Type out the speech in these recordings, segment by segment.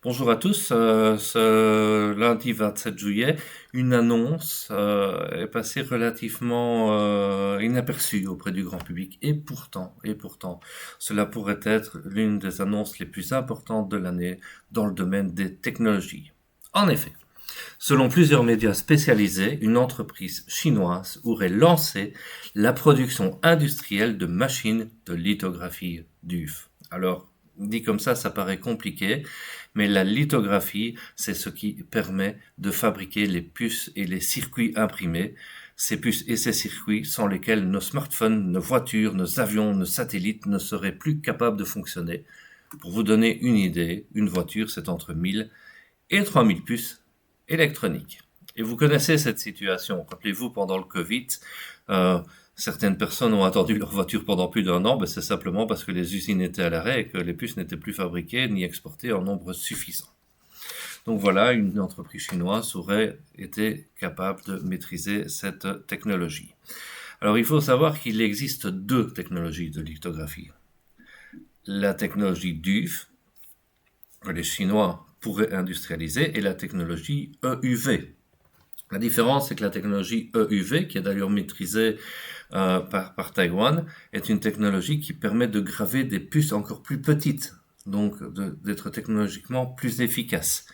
Bonjour à tous. Ce lundi 27 juillet, une annonce est passée relativement inaperçue auprès du grand public. Et pourtant, cela pourrait être l'une des annonces les plus importantes de l'année dans le domaine des technologies. En effet, selon plusieurs médias spécialisés, une entreprise chinoise aurait lancé la production industrielle de machines de lithographie d'UV. Alors, dit comme ça paraît compliqué, mais la lithographie, c'est ce qui permet de fabriquer les puces et les circuits imprimés. Ces puces et ces circuits sans lesquels nos smartphones, nos voitures, nos avions, nos satellites ne seraient plus capables de fonctionner. Pour vous donner une idée, une voiture, c'est entre 1000 et 3000 puces électroniques. Et vous connaissez cette situation. Rappelez-vous, pendant le Covid, euh, certaines personnes ont attendu leur voiture pendant plus d'1 an. Ben, c'est simplement parce que les usines étaient à l'arrêt et que les puces n'étaient plus fabriquées ni exportées en nombre suffisant. Donc voilà, une entreprise chinoise aurait été capable de maîtriser cette technologie. Alors il faut savoir qu'il existe deux technologies de lithographie. La technologie DUV, que les Chinois pourraient industrialiser, et la technologie EUV. La différence, c'est que la technologie EUV, qui est d'ailleurs maîtrisée par Taïwan, est une technologie qui permet de graver des puces encore plus petites, donc d'être technologiquement plus efficace.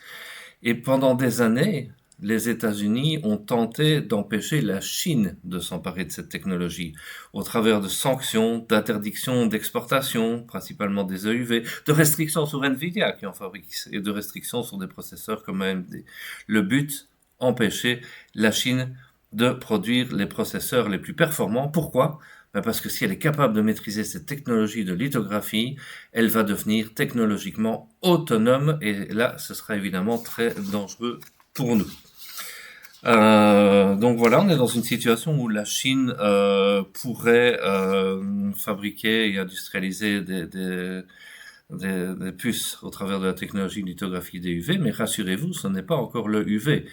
Et pendant des années, les États-Unis ont tenté d'empêcher la Chine de s'emparer de cette technologie au travers de sanctions, d'interdictions d'exportation, principalement des EUV, de restrictions sur Nvidia qui en fabrique et de restrictions sur des processeurs comme AMD. Le but, empêcher la Chine de produire les processeurs les plus performants. Pourquoi? Parce que si elle est capable de maîtriser cette technologie de lithographie, elle va devenir technologiquement autonome et là, ce sera évidemment très dangereux pour nous. Donc voilà, on est dans une situation où la Chine pourrait fabriquer et industrialiser des puces au travers de la technologie de lithographie des UV, mais rassurez-vous, ce n'est pas encore le UV.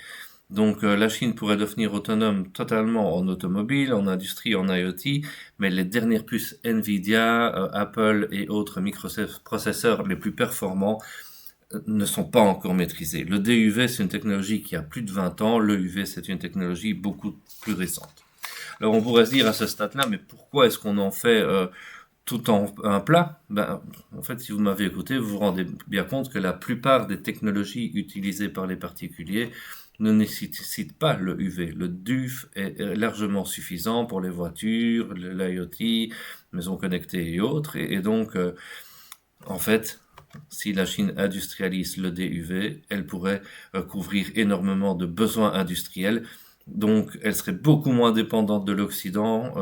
Donc la Chine pourrait devenir autonome totalement en automobile, en industrie, en IoT, mais les dernières puces Nvidia, Apple et autres microprocesseurs les plus performants ne sont pas encore maîtrisés. Le DUV, c'est une technologie qui a plus de 20 ans, le UV, c'est une technologie beaucoup plus récente. Alors on pourrait se dire à ce stade-là, mais pourquoi est-ce qu'on en fait tout en un plat? En fait, si vous m'avez écouté, vous vous rendez bien compte que la plupart des technologies utilisées par les particuliers ne nécessitent pas le UV. Le DUF est largement suffisant pour les voitures, l'IoT, maisons connectées et autres. Et donc, en fait, si la Chine industrialise le DUV, elle pourrait couvrir énormément de besoins industriels. Donc, elle serait beaucoup moins dépendante de l'Occident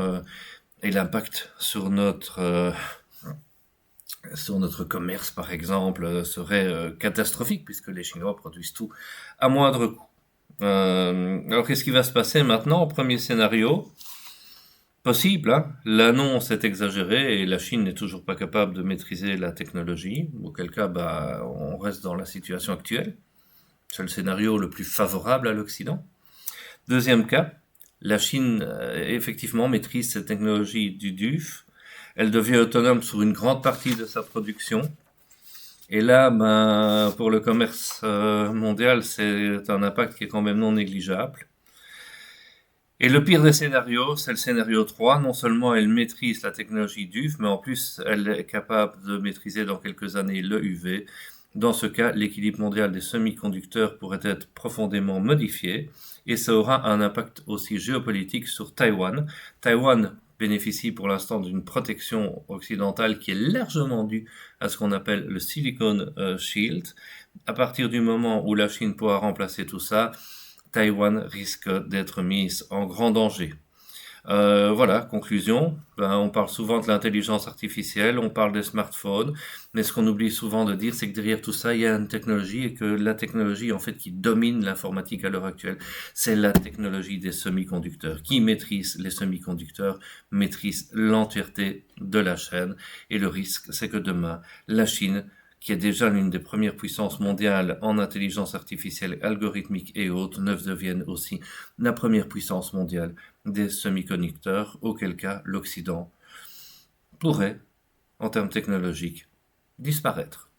et l'impact sur notre commerce, par exemple, serait catastrophique puisque les Chinois produisent tout à moindre coût. Alors, qu'est-ce qui va se passer maintenant? Premier scénario, possible, hein. L'annonce est exagérée et la Chine n'est toujours pas capable de maîtriser la technologie, auquel cas, on reste dans la situation actuelle. C'est le scénario le plus favorable à l'Occident. Deuxième cas, la Chine effectivement maîtrise cette technologie du DUF. Elle devient autonome sur une grande partie de sa production. Et là, pour le commerce mondial, c'est un impact qui est quand même non négligeable. Et le pire des scénarios, c'est le scénario 3. Non seulement elle maîtrise la technologie DUF, mais en plus elle est capable de maîtriser dans quelques années le UV. Dans ce cas, l'équilibre mondial des semi-conducteurs pourrait être profondément modifié et ça aura un impact aussi géopolitique sur Taïwan. Taïwan bénéficie pour l'instant d'une protection occidentale qui est largement due à ce qu'on appelle le Silicon Shield. À partir du moment où la Chine pourra remplacer tout ça, Taïwan risque d'être mise en grand danger. Voilà, conclusion. On parle souvent de l'intelligence artificielle, on parle des smartphones, mais ce qu'on oublie souvent de dire, c'est que derrière tout ça, il y a une technologie et que la technologie, en fait, qui domine l'informatique à l'heure actuelle, c'est la technologie des semi-conducteurs. Qui maîtrise les semi-conducteurs maîtrise l'entièreté de la chaîne. Et le risque, c'est que demain, la Chine, qui est déjà l'une des premières puissances mondiales en intelligence artificielle, algorithmique et autres, ne devienne aussi la première puissance mondiale des semi-conducteurs, auquel cas l'Occident pourrait, en termes technologiques, disparaître.